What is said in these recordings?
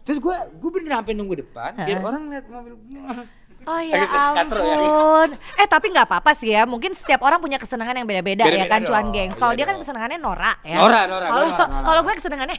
Terus gue bener sampai nunggu depan biar orang lihat mobil. Oh ya ampun. Tapi nggak apa-apa sih ya. Mungkin setiap orang punya kesenangan yang beda-beda ya kan, Cuan Gengs. Kalau dia kan kesenangannya Nora ya. Nora. Kalau gue kesenangannya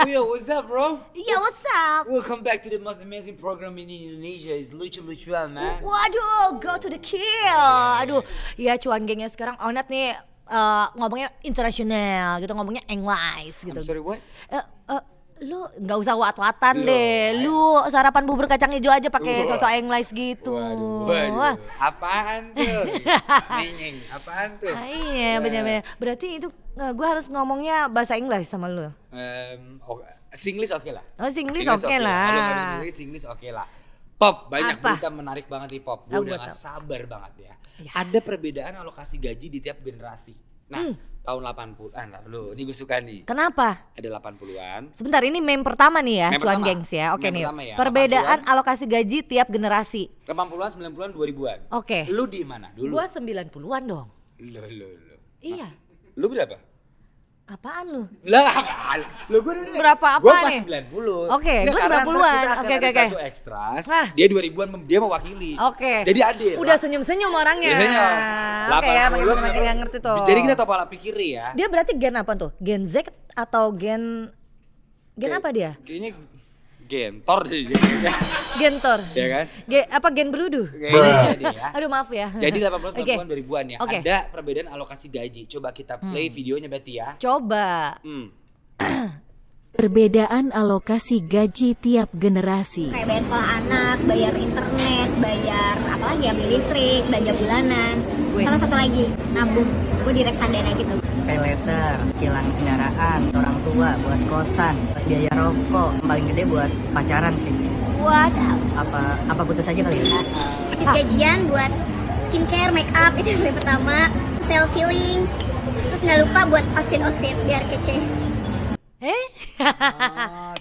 Oh yo, what's up, bro? Iya, what's up? Welcome back to the most amazing program in Indonesia. It's lucu-lucuan, man. Waduh, go to the kill. Aduh, ya Cuan Gengnya sekarang Onat nih ngomongnya internasional gitu, ngomongnya English gitu. I'm sorry, what? Lu nggak usah wat-watan deh. Lu sarapan bubur kacang hijau aja pakai sosok English gitu. Waduh. Apaan tuh? Neng, apaan tuh? Iya, benar-benar. Berarti itu gue harus ngomongnya bahasa Inggris sama lu. Singlish oke lah. Oh, Singlish oke lah. Kalau nggak ada Singlish oke lah. Pop, banyak Apa? berita menarik banget di Pop. Gue udah gak sabar banget ya. Ada perbedaan alokasi gaji di tiap generasi. Nah, tahun 80, dulu, ini gue suka nih. Kenapa? Ada 80-an. Sebentar, ini meme pertama nih ya, Meme Cuan pertama. Gengs ya. Oke Meme nih. pertama ya, Perbedaan 80-an. alokasi gaji tiap generasi. 80-an, 90-an, 2000-an. Oke. Lu di mana dulu? Gua 90-an dong. Lo. Iya. Lu berapa? Apaan lu? Lah, apaan? Lu gue Berapa Gue apaan pas nih? 90. Oke, Nggak, gua karena 90-an. kita akan Oke. ada satu ekstras. Hah. Dia 2000-an dia mewakili. Oke. Jadi adil. Udah senyum-senyum orangnya. Biasanya Oke ya, 80, makin nggak ngerti tuh. Jadi kita tahu pola pikir ya. Dia berarti gen apa tuh? Gen Z atau gen apa dia? Kayaknya gentor sih dia. Gentor. Ya kan? Apa gen berudu? Kayaknya dia ya. Aduh maaf ya. Jadi 80-an, Oke. 90-an, 2000-an ya. Oke. Ada perbedaan alokasi gaji. Coba kita play videonya berarti ya. Coba. Perbedaan alokasi gaji tiap generasi. Kayak bayar sekolah anak, bayar internet, bayar apa lagi ya, beli listrik, belanja bulanan. Sama satu lagi, nabung. Gue di reksadana gitu. Pay letter, cicilan kendaraan, orang tua, buat kosan, buat biaya rokok, yang paling gede buat pacaran sih. Waduh. Apa putus aja kali ya? Habis gajian buat skincare, make up, itu yang pertama. Self healing. Terus nggak lupa buat outfit biar kece.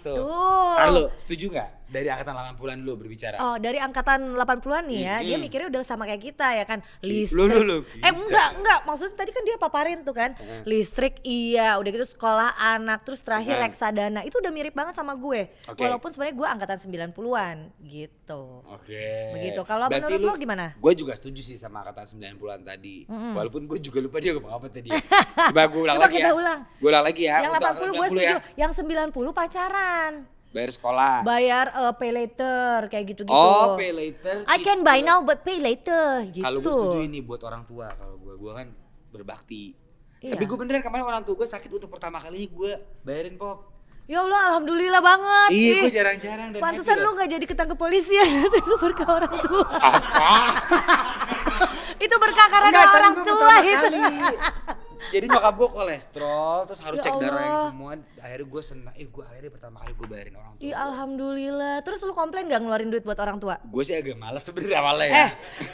Tuh. Tuh. Ntar lu setuju gak dari angkatan 80-an lu berbicara? Oh, dari angkatan 80-an nih ya, dia mikirnya udah sama kayak kita ya kan. Listrik. Lu. Enggak. Maksudnya tadi kan dia paparin tuh kan. Listrik iya, udah gitu sekolah anak, terus terakhir reksadana. Itu udah mirip banget sama gue. Oke. Walaupun sebenarnya gue angkatan 90-an gitu. Oke. Begitu. Kalau Berarti menurut lo gimana? Gue juga setuju sih sama angkatan 90-an tadi. Walaupun gue juga lupa dia ngomong apa tadi. Coba gue ulang Coba lagi kita ya. ulang. Gue ulang lagi ya. Yang Untuk 80 gue angkatan 90 setuju, ya. yang 90 pacaran. Bayar sekolah. Bayar pay later kayak gitu-gitu. Oh, pay later. I can buy now but pay later gitu. Kalau gue setuju ini buat orang tua. Kalau gue kan berbakti. Iya. Tapi gue beneran kemarin orang tua gue sakit untuk pertama kalinya gue bayarin Pop. Ya Allah, alhamdulillah banget. Iya, Ih, gue jarang-jarang dan pantesan happy lu loh. gak jadi ketangkep polisian. Itu berkah orang tua. Apa? Itu berkah karena Enggak, ada tadi orang gue tua pertama itu. kali. Jadi nyokap gue kolesterol, terus harus Ya cek darah yang Allah. semua. Akhirnya gue senang, gue akhirnya pertama kali gue bayarin orang tua. Iya, alhamdulillah. Terus lu komplain gak ngeluarin duit buat orang tua? Gue sih agak malas sebenarnya awalnya ya.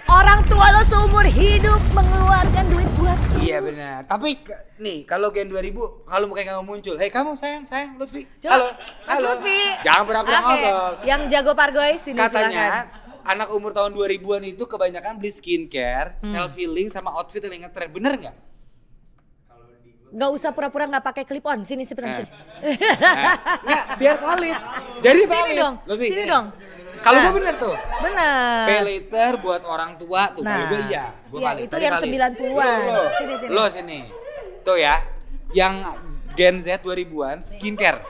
Orang tua lo seumur hidup mengeluarkan duit buat lu. Iya benar. Tapi nih kalau Gen 2000 kalau mukanya kamu muncul, hei kamu sayang Lutfi. Coba, Halo. Lutfi. Jangan pura-pura Oke, ngomong. yang jago pargoy sini silakan. Katanya anak umur tahun 2000-an itu kebanyakan beli skincare, self healing sama outfit yang ngetren. Bener nggak? Gak usah pura-pura gak pakai clip on. Sini sini. Nggak, biar valid. Jadi valid. Sini dong. Lutfi, Sini dong. Kalau Nah. gue bener tuh. Bener. Pay later buat orang tua tuh. Kalau gue iya. Gue Iya, valid. itu Tadi yang valid. 90-an. Lo. Sini. Lo sini. Tuh ya. Yang Gen Z 2000-an skincare.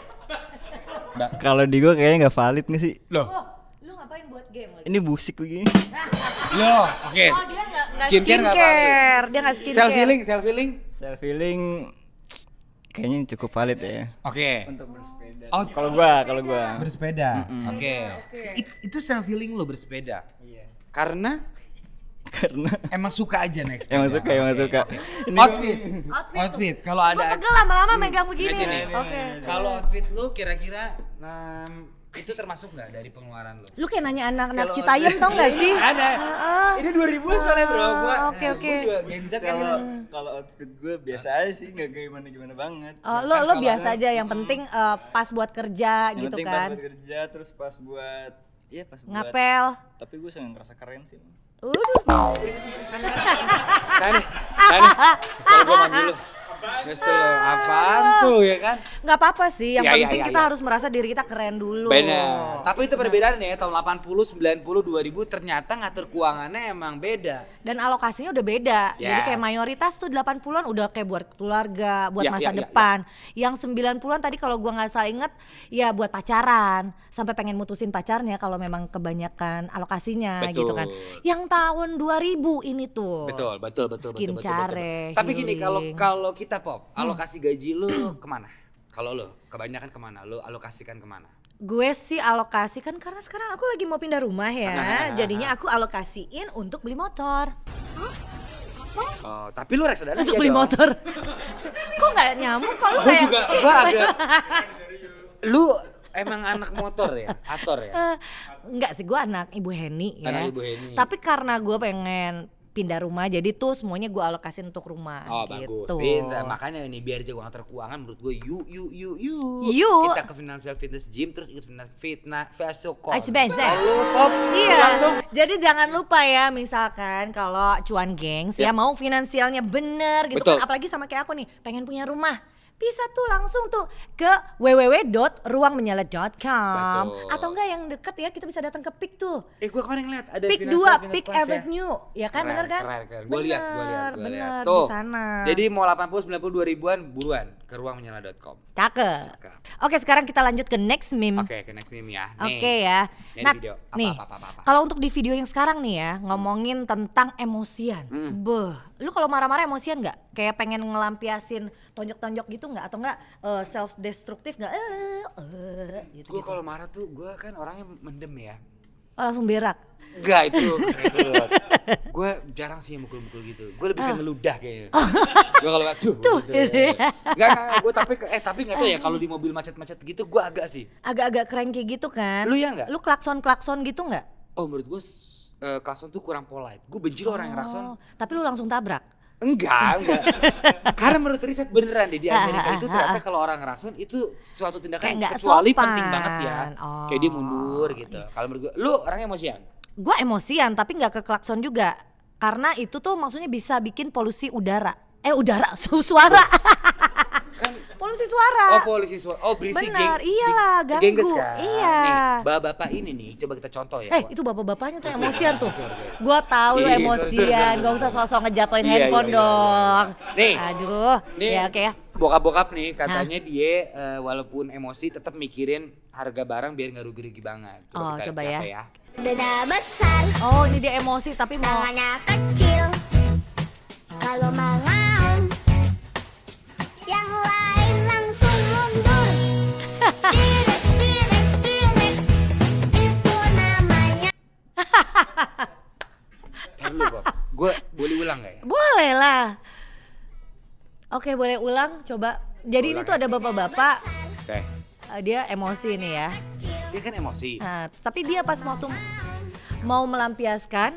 Kalau di gue kayaknya nggak valid nih sih. Loh. Lu ngapain buat game lagi? Ini busik begini. Loh, oke. Oh, dia nggak Skincare nggak valid. Dia nggak skincare. Self healing. Self healing kayaknya cukup valid ya. Oke. Untuk bersepeda. Oh, Kalau gua bersepeda. Oke. Itu self healing lo bersepeda. Iya. Karena Karena emang suka aja naik sepeda. emang suka. Oke. Ini Outfit. Kalau Gua ada pegel lama-lama megang begini. Aja nih. Oke. Kalau outfit lu kira-kira itu termasuk nggak dari pengeluaran lo? Lu kayak nanya anak-anak Kalau- Citayam tau gak sih? Ada. Ini 2000-an soalnya bro. Gua Oke. gua juga Gen Z kan. Kalau outfit gue biasa aja sih, nggak gimana banget. Oh, lo biasa aja, yang penting pas buat kerja Yang gitu penting pas kan. buat kerja, terus pas buat Ngapel. Tapi gue sangat ngerasa keren sih. Sani. Misal gua manggil lu. Misal apaan tuh ya kan? Nggak apa-apa sih, yang Ya, penting ya, kita ya. harus merasa diri kita keren dulu. Benar. Tapi itu perbedaan ya, tahun 80, 90, 2000 ternyata ngatur keuangannya emang beda. Dan alokasinya udah beda. Jadi Yes. kayak mayoritas tuh 80-an udah kayak buat keluarga, buat Ya, masa ya, ya, depan. Yang 90-an tadi kalau gua nggak salah inget, ya buat pacaran. Sampai pengen mutusin pacarnya kalau memang kebanyakan alokasinya Betul. gitu kan. Yang tahun 2000 ini tuh. Betul. Skincare, Tapi gini, healing. kalau kita Pop, alokasi gaji lu kemana? Kalau lu kebanyakan kemana? Lu alokasikan kemana? Gue sih alokasikan karena sekarang aku lagi mau pindah rumah ya. Jadinya aku alokasiin untuk beli motor. Oh, tapi lu reksadana Untuk aja beli dong. motor. Kok nggak nyamuk? Kok lu Gue kayak juga, gue agak. Lu emang anak motor ya, ator ya. Enggak sih, gue anak Ibu Heni ya. Anak Ibu Heni. Tapi karena gue pengen pindah rumah, jadi tuh semuanya gue alokasin untuk rumah. Oh gitu. bagus, pintar. Makanya ini biar jago ngatur keuangan menurut gue yuk. Yuk. Kita ke Financial Fitness Gym terus ikut Fitness Vesokon. Expensive. Kalau Pop, pulang Iya, dong. jadi jangan lupa ya, misalkan kalau cuan gengs ya mau finansialnya bener gitu Betul. kan, apalagi sama kayak aku nih, pengen punya rumah. Bisa tuh langsung tuh ke www.ruangmenyala.com. Betul. Atau enggak yang deket ya, kita bisa datang ke PIK tuh. Gue kemarin ngeliat ada PIK Financial 2, Fitness PIK Plus ya. Avenue. Ya kan, bener kan? Keren. Gue lihat. Bener, Tuh. di sana. Jadi mau 80, 90, 2000-an buruan ke ruangmenyala.com. Cakep. Oke, sekarang kita lanjut ke next meme. Oke, ke next meme ya. Oke ya. Ini Nah, video. nih. Apa. Kalau untuk di video yang sekarang nih ya, ngomongin tentang emosian. Beuh, lu kalau marah-marah emosian nggak? Kayak pengen ngelampiasin tonjok-tonjok gitu nggak? Atau nggak self destruktif nggak? Gitu. Gue kalau marah tuh gue kan orangnya mendem ya. Oh, langsung berak. Enggak itu. Gue jarang sih mukul-mukul gitu. Gue lebih ke ngeludah kayaknya. Gue kalau tuh gitu. Enggak, gue tapi enggak tahu ya kalau di mobil macet-macet gitu gue agak sih. Agak-agak cranky gitu kan? Lu ya nggak? Lu klakson-klakson gitu nggak? Oh menurut gue klakson tuh kurang polite. Gue benci loh orang yang klakson. Tapi lu langsung tabrak. Enggak. Karena menurut riset beneran deh di Amerika itu ternyata kalau orang ngerakson itu suatu tindakan Kayak nggak kecuali sopan. penting banget ya. Oh. Kayak dia mundur gitu. Kalau menurut gue, lu orangnya emosian? Gue emosian tapi nggak ke klakson juga. Karena itu tuh maksudnya bisa bikin polusi udara. Suara. Kan Polusi suara. polisi suara. Oh berisik. Benar, iyalah, ganggu. Gengges kan. Iya. Nih, bapak-bapak ini nih coba kita contoh ya. Itu bapak-bapaknya tuh emosian tuh. Gua tahu lu Iya, emosian, sorry. gak usah sosok ngejatuhin Iya, handphone iya. dong. Nih. Aduh, Nih, ya oke ya. bokap-bokap nih katanya dia walaupun emosi tetap mikirin harga barang biar nggak rugi-rugi banget. Oh, kita coba lihat ya. Beda besar, Oh, ini dia emosi tapi mau tangannya kecil. Kalau mau yang lain langsung mundur. T-Rex, itu namanya. Ntar dulu, Bob. Gue boleh ulang gak ya? boleh lah. Oke, boleh ulang coba. Jadi ini Ulang tuh ya. ada bapak-bapak, Oke. dia emosi nih ya. Dia kan emosi. Nah, tapi dia pas mau melampiaskan,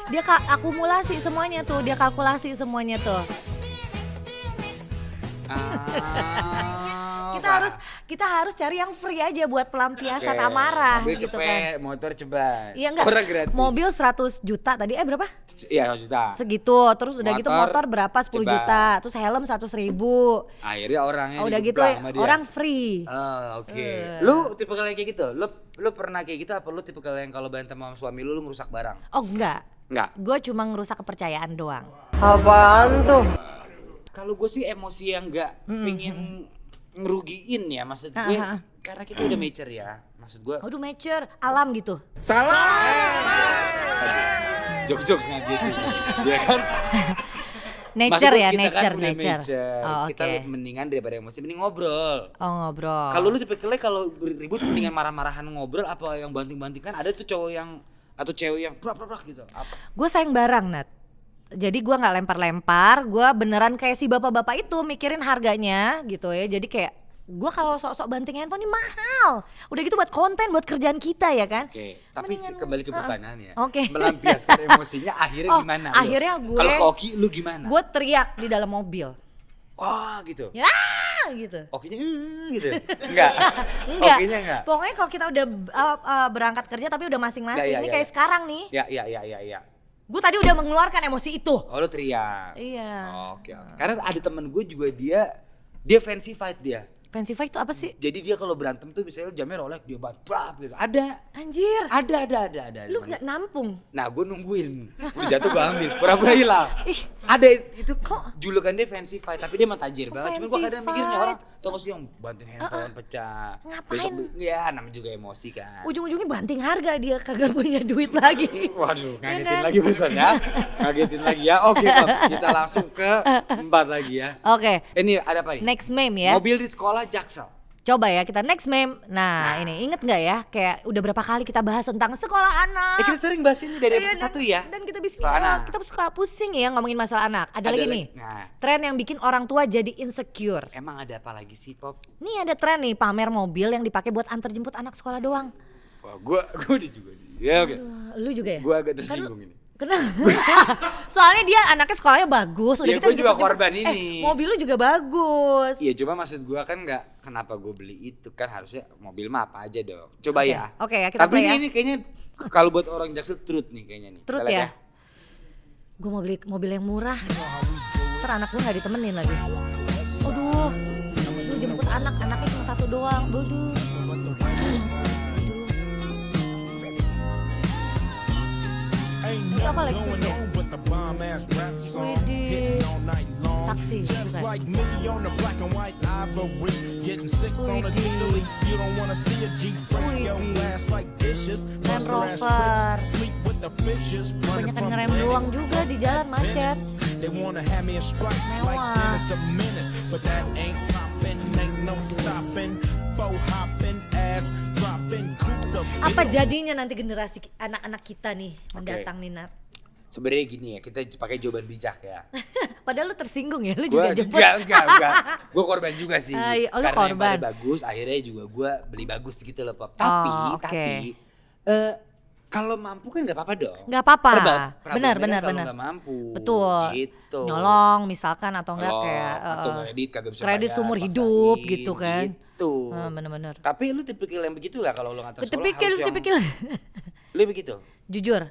dia akumulasi semuanya tuh, dia kalkulasi semuanya tuh. Kita harus cari yang free aja buat pelampiasan amarah Mobil gitu cepet, kan. motor cepat. Iya enggak? Orang gratis. Mobil 100 juta tadi berapa? Iya 100 juta. Segitu. Terus udah gitu motor berapa? 10 cepat. juta. Terus helm 100.000. Akhirnya orangnya Udah gitu dibuka sama dia. orang free. Oh, oke. Lu tipe kayak gitu? Lu pernah kayak gitu apa lu tipe yang kalau berantem sama suami lu ngerusak barang? Oh enggak. Enggak. Gue cuma ngerusak kepercayaan doang. Kalau gue sih emosi yang enggak pengen ngerugiin ya, maksud gue karena kita udah mature ya, maksud gue Aduh mature, alam gitu. jokes nggak gitu ya kan. Nature Maksud ya, kita kan udah nature. Oh, kita oke. mendingan daripada emosi mending ngobrol. Oh ngobrol. Kalau lu tipe kalau ribut mendingan marah-marahan ngobrol apa yang banting-bantingkan? Ada tuh cowok yang atau cewek yang prak-prak gitu. Apa? Gue sayang barang, Nat. Jadi gue nggak lempar-lempar, gue beneran kayak si bapak-bapak itu mikirin harganya gitu ya. Jadi kayak Gue kalau sok-sok banting handphone ini mahal. Udah gitu buat konten, buat kerjaan kita ya kan. Oke, tapi kembali ke pertanyaannya. Oke. Melampiaskan emosinya akhirnya gimana? lu? Akhirnya gue. Kalau Koki lu gimana? Gue teriak di dalam mobil. Wah gitu. Ya gitu. Okinya gitu. Enggak. Enggak. Okinya enggak. Pokoknya kalau kita udah berangkat kerja tapi udah masing-masing. Ya, Ini ya, kayak ya. sekarang nih. Ya. Gue tadi udah mengeluarkan emosi itu. Oh lu teriak. Iya. Oke. Karena ada temen gue juga dia fancy fight dia. Fancy fight itu apa sih? Jadi dia kalau berantem tuh misalnya jamnya Rolex dia bantrap gitu. Ada. Anjir. Ada. Lu gak nampung? Nah gue nungguin. Udah jatuh gue ambil. Pura-pura hilang. Ada itu julukan dia fancy fight. Tapi dia mah tajir banget. Cuma gue fancy kadang mikirnya fight? orang tau gak sih yang banting handphone pecah. Ngapain? Ya namanya juga emosi kan. Ujung-ujungnya banting harga dia kagak punya duit lagi. Waduh ngagetin kan? lagi Barusan ya. Ngagetin lagi ya. Oke Bob, kita langsung ke 4 lagi ya. Oke. Ini ada apa nih? Next meme ya. Mobil di sekolah Jaksel. Coba ya kita next meme. Nah ini inget gak ya? Kayak udah berapa kali kita bahas tentang sekolah anak. Kita sering bahas ini dari Iya, episode 1 ya. Dan kita bisa Sekolah anak. kita suka pusing ya ngomongin masalah anak. Ada lagi nih. Nah, Tren yang bikin orang tua jadi insecure. emang ada apa lagi sih Pop? Nih ada tren nih pamer mobil yang dipakai buat antar jemput anak sekolah doang. Wah, gue di juga. Ya oke. Lu juga ya? Gue agak tersinggung ini. Kenapa? Soalnya dia anaknya sekolahnya bagus. Iya, gitu gua juga jemput-jemput. korban ini. Mobil lu juga bagus. Iya cuma maksud gue kan nggak kenapa gue beli itu kan harusnya mobil mah apa aja dong. Coba ya. Oke, ya, kita Tapi play ya. ini kayaknya kalau buat orang Jaksel truth nih kayaknya nih. Terus Kita lihat ya. Gue mau beli mobil yang murah. Ntar anak gue gak ditemenin lagi. Aduh. Lu jemput anaknya cuma satu doang. Bodoh. Itu apa Lexus ya? Widih. Taksi bukan? Land Rover. Banyak ngerem doang juga di jalan macet. Mewah. Apa jadinya nanti generasi anak-anak kita nih mendatang nih Nat? sebenarnya gini ya kita pakai jawaban bijak ya. Padahal lu tersinggung ya, lu Gua juga jemput. enggak. Gue korban juga sih. Iya, oh, lu Karena yang korban. pada bagus, akhirnya juga gue beli bagus gitu loh Pop. Oh, oke. Tapi kalau mampu kan nggak apa-apa dong. Nggak apa-apa. Problemnya Benar. Kalau nggak mampu. Betul. Gitu. Nyolong misalkan atau enggak Nyolong, kayak atau kredit kagak bisa kredit bayar, seumur paksain, hidup gitu kan. Gitu. Bener-bener. Tapi lu tipikal yang begitu gak kalau lu ngantar sekolah Tipikal. Lu begitu? Jujur.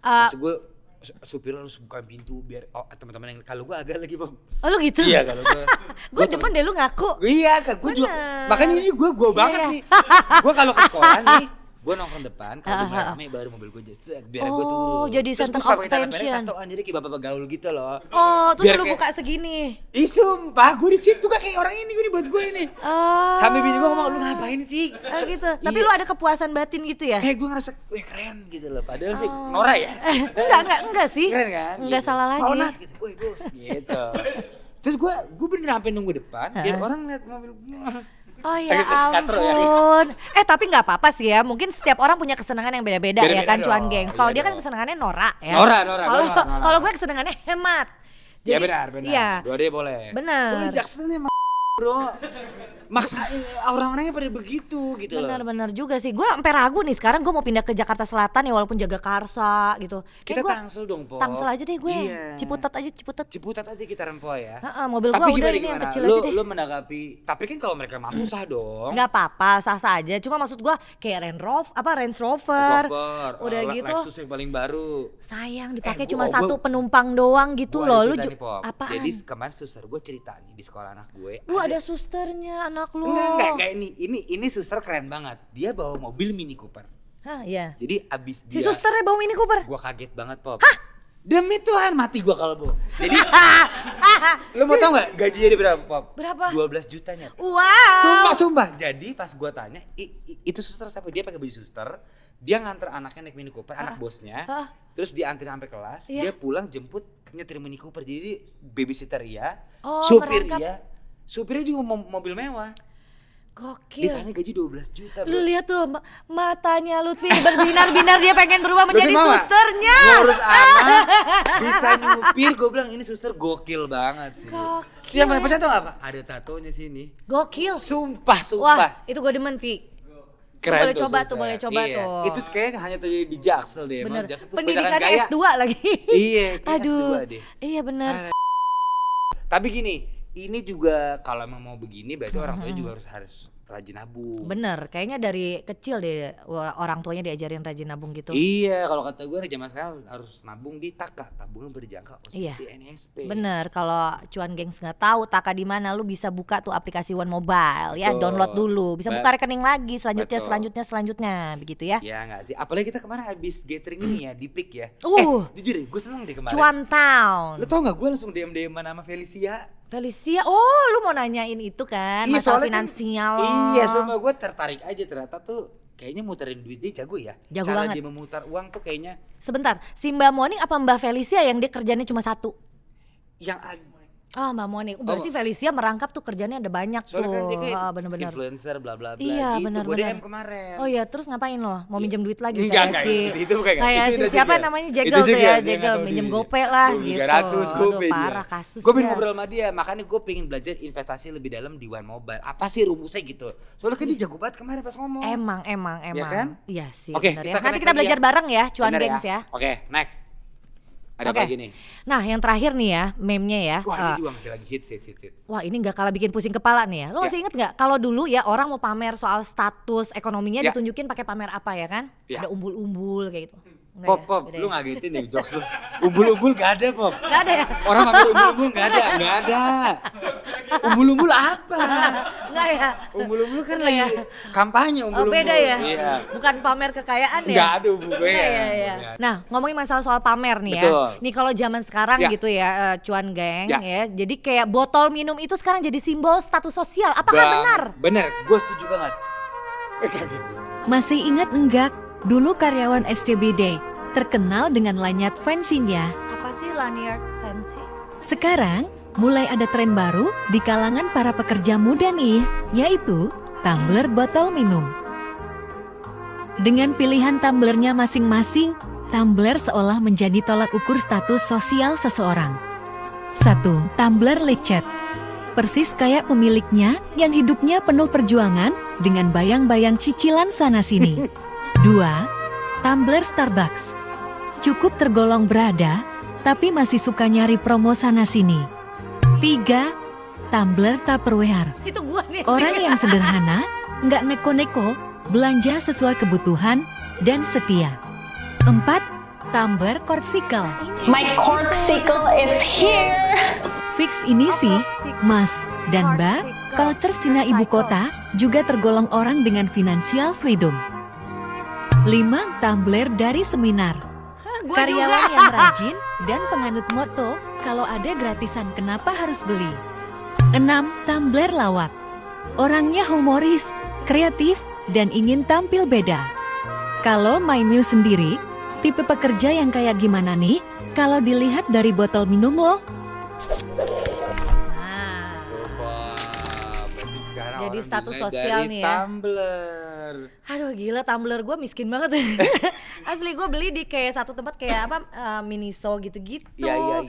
Maksud gue supir harus bukain pintu biar teman-teman yang kalau gue agak lagi Bang. Oh lu gitu? Iya kalau gue. Gue demen deh lu ngaku. Iya kan gue juga. Bener. Makanya ini gue banget Iya. nih. Gue kalau ke sekolah nih gue nongkrong depan, kalau udah rame baru mobil gue just biar gue turun. jadi Terus center gua of pakai tangan attention. pendek, tatoan, jadi kayak bapak gaul gitu loh. Oh, terus Biar lu kayak- buka segini. Ih sumpah gue di situ gak kayak orang ini gue buat gue ini. Oh. Sampai bini gue ngomong lu ngapain sih? Gitu. Tapi Iya. lu ada kepuasan batin gitu ya? Kayak gue ngerasa wih keren gitu loh. Padahal sih Nora ya. Enggak sih. Keren kan? Enggak Gitu. salah lagi. Paunat gitu. Gue gitu. Terus gue bener sampai nunggu depan biar orang lihat mobil gue. Oh ya Agak katro ya. ampun. Tapi nggak apa-apa sih ya. Mungkin setiap orang punya kesenangan yang beda-beda ya Beda-beda kan, cuan dong, gengs. Kalau iya dia kan dong. kesenangannya Nora ya. Nora. Kalau gue kesenangannya hemat. Ya Jadi- benar. Iya. Dua-duanya boleh. Benar. Soalnya Jackson emang bro. Maksain orang-orangnya pada begitu gitu loh. Benar-benar juga sih. Gue sampai ragu nih sekarang gue mau pindah ke Jakarta Selatan ya walaupun jaga Karsa gitu. Kita Kayak gua Tangsel dong, Po. Tangsel aja deh gue. Iya. Ciputat aja. Ciputat aja kita rempoh ya. Mobil gue Tapi udah gimana ini yang gimana? kecil Lu aja deh. lu menanggapi. Tapi kan kalau mereka mampu sah dong. Nggak apa-apa, sah-sah aja. Cuma maksud gue kayak Range Rover, Range Rover, Udah gitu. Lexus yang paling baru. Sayang dipakai Eh, cuma gua- satu penumpang doang gitu Gua loh. ada Lu cerita nih, Pop. apaan? Jadi kemarin suster gue cerita nih di sekolah anak gue. Ada susternya anak lu. Enggak ini suster keren banget. Dia bawa mobil Mini Cooper. Hah, iya. Jadi abis Si dia susternya bawa Mini Cooper. gua kaget banget Pop. Demi Tuhan mati gua kalau bawa. Jadi lu mau tau gak gajinya dia berapa Pop? Berapa? 12 jutanya. Wow. Sumpah. Jadi pas gua tanya, itu suster siapa? Dia pakai baju suster. Dia nganter anaknya naik Mini Cooper, anak bosnya. Terus dia antri sampai kelas, Iya. dia pulang jemput nyetir Mini Cooper. Jadi babysitter iya, Oh, supir merangkap. iya. Supirnya juga mobil mewah. Gokil. Ditanya gaji 12 juta bro. Lu lihat tuh matanya Lutfi berbinar-binar, dia pengen berubah menjadi Lutfi mau nggak? susternya. Ngurus anak, bisa nyupir, gue bilang ini suster gokil banget sih. Gokil. Yang paling percaya tau apa? Ada tatonya sini. Gokil. Sumpah. Wah, itu gue demen, Vi. Keren boleh coba suster. tuh, boleh coba Iya. tuh. Itu kayaknya hanya terjadi di Jaksel deh. Bener. Emang Jaksel tuh Pendidikannya gaya. S2 lagi. Iya, kayak Aduh. S2 deh. Iya bener. Tapi gini, ini juga kalau emang mau begini berarti orang tuanya juga harus rajin nabung. Bener, kayaknya dari kecil deh orang tuanya diajarin rajin nabung gitu. Iya, kalau kata gue zaman sekarang harus nabung di Taka, tabungan berjangka posisi NSP. Bener, kalau cuan gengs nggak tahu Taka di mana, lu bisa buka tuh aplikasi One Mobile ya, Betul. download dulu, bisa buka rekening lagi Betul. selanjutnya begitu ya. Ya nggak sih, apalagi kita kemarin habis gathering ini ya di PIK ya. Jujur deh, gue seneng deh kemarin. Cuan Town. Lo tau nggak gue langsung DM sama Felicia. Felicia, oh lu mau nanyain itu kan, masalah soalnya finansial. Iya, sama gue tertarik aja ternyata tuh kayaknya muterin duit dia jago ya. Jago Cara banget. dia memutar uang tuh kayaknya Sebentar, si Mbak Moning apa Mbak Felicia yang dia kerjanya cuma satu? yang Oh Mbak Moning, berarti Felicia merangkap tuh kerjanya ada banyak soalnya tuh. kan dia kayak Bener-bener. influencer bla bla bla Iya, gitu. Gue bener-bener. DM kemarin. Oh iya, terus ngapain lo? Mau minjem duit lagi Enggak, itu bukan, kayak itu si siapa juga. namanya Itu Jegel tuh juga, ya, dia Jegel nggak tahu minjem diri. gope lah 300 gitu. gope Aduh, dia. parah kasus. Gue pengen ngobrol sama dia, makanya gue pengen belajar investasi lebih dalam di One Mobile. Apa sih rumusnya gitu? Soalnya kan dia jago banget kemarin pas ngomong. Emang. Iya kan? Iya sih. Oke, bener ya. kita Nanti connect kita lagi belajar ya. bareng ya, cuan Bener gengs ya. Oke, next. Ada Oke. apa lagi nih? Nah, yang terakhir nih ya, meme-nya ya. Wah, ini juga lagi hits. Wah, ini nggak kalah bikin pusing kepala nih ya. Lo masih inget nggak kalau dulu ya orang mau pamer soal status ekonominya Ya. ditunjukin pakai pamer apa ya kan? Ya. Ada umbul-umbul kayak gitu. Nggak ya? Pop, Beda lu ya? ngagetin nih jokes lu. Umbul-umbul gak ada, Pop. Nggak ada ya? Orang pamer umbul-umbul gak ada. Umbul-umbul apa? Nggak ya? Umbul-umbul kan lagi kampanye Oh umbul-umbul. beda ya? Iya. Bukan pamer kekayaan ya? Enggak ada umbul-umbul ya. Iya. Nah, ngomongin masalah soal pamer nih Betul. ya. Nih kalau zaman sekarang Ya. gitu ya, cuan geng Ya. ya. Jadi kayak botol minum itu sekarang jadi simbol status sosial. Apakah benar? Bener, gue setuju banget. Kaget. Masih ingat enggak? Dulu karyawan SCBD terkenal dengan lanyard fancy-nya. Apa sih lanyard fancy? Sekarang, mulai ada tren baru di kalangan para pekerja muda nih, yaitu tumbler botol minum. Dengan pilihan tumblernya masing-masing, tumbler seolah menjadi tolak ukur status sosial seseorang. 1. Tumbler lecet. Persis kayak pemiliknya yang hidupnya penuh perjuangan dengan bayang-bayang cicilan sana-sini. 2. Tumbler Starbucks. Cukup tergolong berada, tapi masih suka nyari promo sana-sini. 3. Tumbler Tupperware. Itu gua nih. Orang yang sederhana, nggak neko-neko, belanja sesuai kebutuhan, dan setia. 4. Tumbler Corkcicle. My corkcicle is here. Fix ini sih, Mas dan Mbak, culture Cina ibu kota juga tergolong orang dengan financial freedom. 5. Tumbler dari seminar. Gua Karyawan juga. yang rajin dan penganut moto, kalau ada gratisan kenapa harus beli. 6. Tumbler lawak. Orangnya humoris, kreatif, dan ingin tampil beda. Kalau My Muse sendiri, tipe pekerja yang kayak gimana nih? Kalau dilihat dari botol minum loh. Nah, Coba, berarti sekarang Jadi orang status dimulai sosial dari nih ya. Tumbler. aduh gila tumbler gue miskin banget. Asli gue beli di kayak satu tempat kayak apa Miniso gitu-gitu. Iya.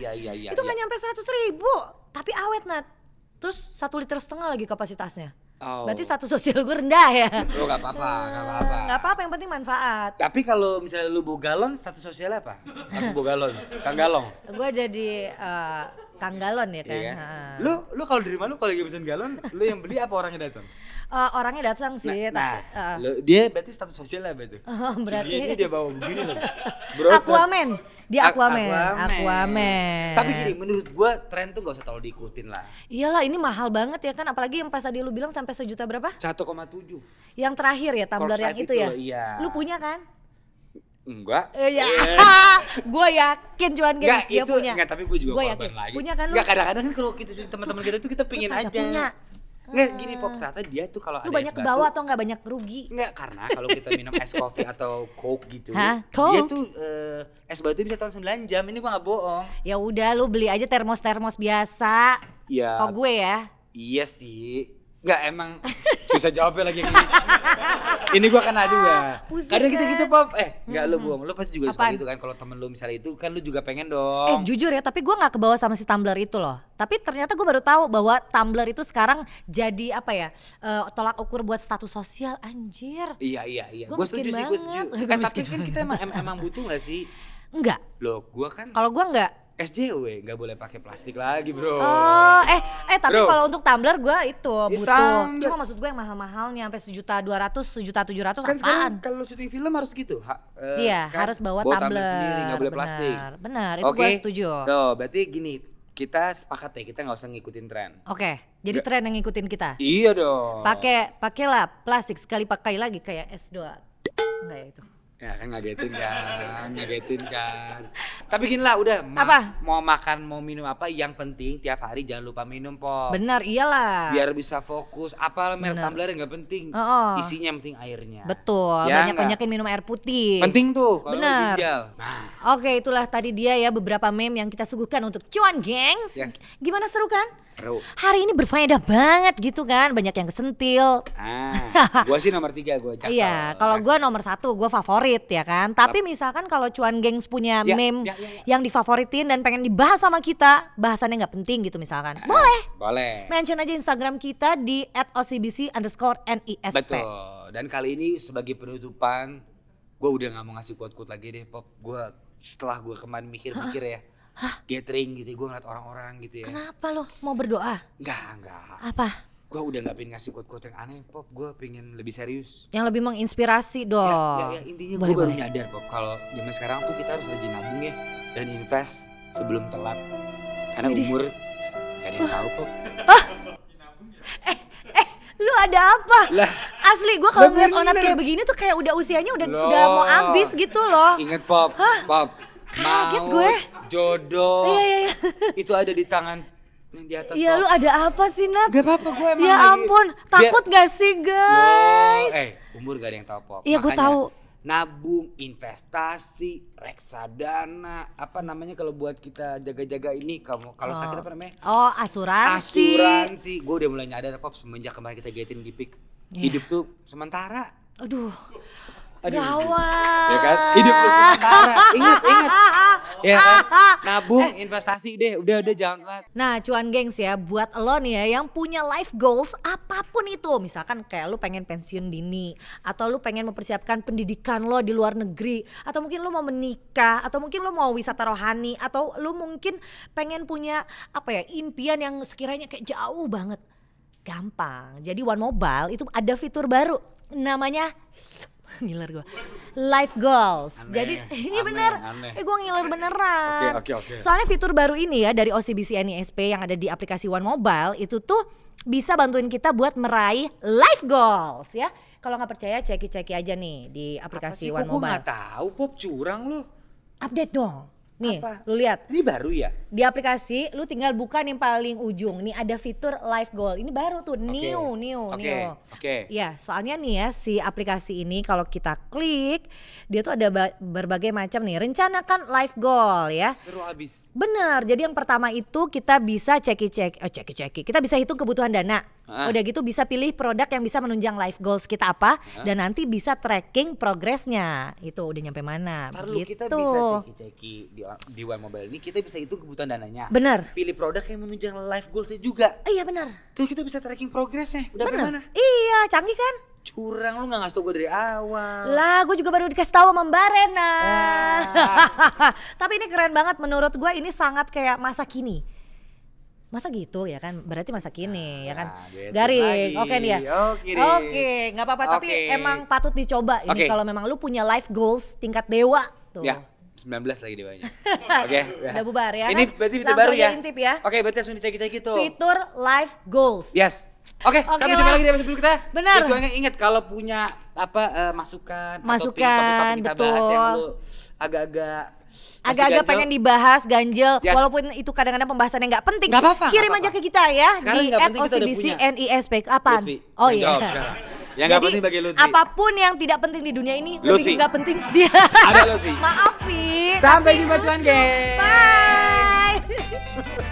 Itu nggak nyampe 100.000, tapi awet Nat. Terus 1,5 liter lagi kapasitasnya. Oh. Berarti status sosial gue rendah ya. Lo gak apa-apa, gak apa-apa. Nggak apa-apa, yang penting manfaat. Tapi kalau misalnya lu bawa galon, status sosialnya apa? Langsung bawa galon, Kang Galong. Gue jadi Kang Galon ya kan. Iya kan? Ha. Lu kalau di rumah lu kalau lagi pesen galon, lu yang beli apa orangnya datang? Orangnya datang sih, Nah, tapi dia berarti status sosialnya apa itu? berarti Segini dia bawa begini loh. Aquaman. Dia Aquaman. Aquaman. Tapi gini, menurut gua tren tuh gak usah terlalu diikutin lah. Iyalah ini mahal banget ya kan, apalagi yang pas tadi lu bilang sampai 1 juta berapa? 1,7. Yang terakhir ya tumbler yang Corkcicle itu ya. loh, iya. Lu punya kan? Enggak. Iya. Gue yakin cuan Enggak, guys dia itu punya. enggak, tapi gua juga Gua korban yakin. lagi. Punya kan lu? Enggak, kadang-kadang kan kalau kita teman-teman kita tuh kita pingin kagak aja. punya. Enggak, gini Pop, ternyata dia tuh kalau Lu ada banyak es ke batu. bawah atau enggak banyak rugi? Enggak, karena kalau kita minum es coffee atau coke gitu, Hah? dia Coke? tuh es batu bisa tahan 9 jam. Ini gua gak bohong. Ya udah lu beli aja termos biasa. Iya. Kok gue ya? Iya sih. Enggak, emang susah jawabnya lagi yang ini. Ini gua kena juga. Pusing Kadang kan? gitu-gitu Pop. Enggak lu bohong. Lu pasti juga suka Apaan? gitu kan kalau temen lu misalnya itu kan lu juga pengen dong. Jujur ya, tapi gue nggak kebawa sama si Tumblr itu loh. Tapi ternyata gue baru tahu bahwa Tumblr itu sekarang jadi apa ya, tolak ukur buat status sosial, anjir. Iya. Gua Gue setuju miskin sih, gue banget. setuju. Tapi kan kita emang butuh gak sih? Enggak, Loh, gua kan kalau gue enggak. SJW nggak boleh pakai plastik lagi, bro. Oh, tapi Bro. kalau untuk Tumblr gue itu Ya, butuh. Tumblr. Cuma maksud gue yang mahal-mahalnya sampai 1.200.000, 1.700.000 Kan sekarang apaan? kalau syuting film harus gitu. Iya, kan? harus bawa Tumbler Tumblr. sendiri, nggak boleh plastik. Benar, itu gue setuju. Tuh, berarti gini, kita sepakat ya, kita nggak usah ngikutin tren. Oke, jadi tren yang ngikutin kita. Iya dong. Pakailah plastik sekali pakai lagi kayak S2. Enggak ya itu. Ya kan ngagetin kan. Tapi gini lah udah, Apa? mau makan mau minum apa yang penting tiap hari jangan lupa minum Pop. Benar, iyalah. Biar bisa fokus. Apa merek Benar. tumbler nggak penting. Oh. Isinya yang penting airnya. Betul, Ya banyak-banyakin minum air putih. Penting tuh kalau Benar. ginjal. Nah, Oke, itulah tadi dia ya beberapa meme yang kita suguhkan untuk Cuan Gengs. Yes. Gimana, seru kan? seru. Hari ini berfaedah banget gitu kan, banyak yang kesentil. Gua sih nomor 3 gua Jaksel. Iya, kalau gue nomor 1, gue favorit ya kan. Tapi misalkan kalau Cuan Gengs punya Ya, meme ya. yang difavoritin dan pengen dibahas sama kita, bahasannya nggak penting gitu misalkan, Boleh. mention aja Instagram kita di @ocbc_nisp. Betul. Dan kali ini sebagai penutupan, gue udah gak mau ngasih quote-quote lagi deh, Pop. Gue setelah gue kemarin mikir-mikir ya, gathering gitu, gue ngeliat orang-orang gitu ya. Kenapa lo mau berdoa? Enggak. Apa? Gue udah gak pengen ngasih quote-quote yang aneh, Pop. Gue pengen lebih serius. Yang lebih menginspirasi dong. Ya, intinya Boleh, gue baru boleh. nyadar, Pop, kalau zaman sekarang tuh kita harus rajin nabung ya dan invest sebelum telat. Karena umur gak ada yang tahu, Pop. Lu ada apa? Lah, Asli gue kalau ngeliat bener. Onat kayak begini tuh kayak udah usianya udah Loh. mau ambis gitu loh. Ingat, Pop. Pop. Kaget Maut, gue. jodoh. Iya. Itu ada di tangan yang di atas, Iya, Pop. lu ada apa sih, Nat? Gak apa-apa, gue emang Ya lagi- ampun, takut gak sih guys? Umur gak ada yang tahu, Pop. Iya, gue Makanya tahu. nabung, investasi, reksadana, apa namanya kalau buat kita jaga-jaga ini, kalau sakit apa namanya? Oh, asuransi. Asuransi. Gue udah mulai nyadar, Pop, semenjak kemarin kita gathering di PIK. Hidup tuh sementara. Aduh. Aduh. Gawat. Ya kan? Hidup tuh sementara. Ingat. Ya kan? Nabung, investasi deh. Udah jangan telat. Nah, Cuan Gengs ya, buat lo nih ya yang punya life goals apapun itu. Misalkan kayak lu pengen pensiun dini, atau lu pengen mempersiapkan pendidikan lo di luar negeri, atau mungkin lu mau menikah, atau mungkin lu mau wisata rohani, atau lu mungkin pengen punya apa ya, impian yang sekiranya kayak jauh banget. Gampang. Jadi One Mobile itu ada fitur baru namanya ngiler gue. Life Goals. Aneh, Jadi ini aneh, bener. aneh. Gue ngiler beneran. Oke. Soalnya fitur baru ini ya dari OCBC NISP yang ada di aplikasi One Mobile itu tuh bisa bantuin kita buat meraih life goals ya. Kalau nggak percaya ceki aja nih di aplikasi One Gue Mobile. gak tahu, Pop, curang lu. Update dong. Nih, Apa? lu lihat. Ini baru ya? Di aplikasi lu tinggal buka yang paling ujung. Nih ada fitur life goal. Ini baru tuh, new. Oke. Ya, soalnya nih ya si aplikasi ini kalau kita klik, dia tuh ada berbagai macam nih. Rencanakan life goal ya. Seru abis. Bener, jadi yang pertama itu kita bisa ceki. Kita bisa hitung kebutuhan dana. Udah gitu bisa pilih produk yang bisa menunjang life goals kita apa. Dan nanti bisa tracking progresnya. Itu udah nyampe mana. Ntar lu kita bisa ceki di One Mobile ini, kita bisa hitung kebutuhan dananya. Bener. Pilih produk yang menunjang life goalsnya juga. Iya bener. Tuh kita bisa tracking progresnya. Udah Bener. mana? Iya, canggih kan? Curang, lu gak ngasih tau gue dari awal. Lah, gue juga baru dikasih tahu sama Mbak Rena. Ah. Tapi ini keren banget menurut gue, ini sangat kayak masa kini. Masa gitu ya kan, berarti masa kini ya kan. Gitu Garing, lagi. oke nih ya. Oke deh. Oke, gak apa-apa tapi Oke. emang patut dicoba ini Oke. kalau memang lu punya life goals tingkat dewa tuh. Ya, 19 lagi dewanya. Oke. Udah bubar ya Ini kan? berarti fitur Langsung baru ya? aja intip ya. Oke, berarti langsung dicek-cek tuh. Fitur life goals. Yes. Oke, sampai jumpa lah. lagi di episode berikutnya. Benar. Tujuannya ingat kalau punya apa masukan atau Masukan, topik-topik kita bahas betul. yang lu agak-agak masih Agak-agak ganjel. pengen dibahas ganjel, Yes. walaupun itu kadang-kadang pembahasan yang nggak penting. Nggak apa-apa, Kirim nggak aja apa-apa. ke kita ya Sekarang di nggak penting kita udah punya. @ocbc_nisp. Apaan? Lutfi, Oh yang iya. jawab sekarang. Yang nggak Jadi, penting bagi Lutfi. apapun yang tidak penting di dunia ini Lutfi. lebih nggak penting dia. Ada Lutfi. Maaf, Vi. Sampai jumpa cuan, geng. Bye.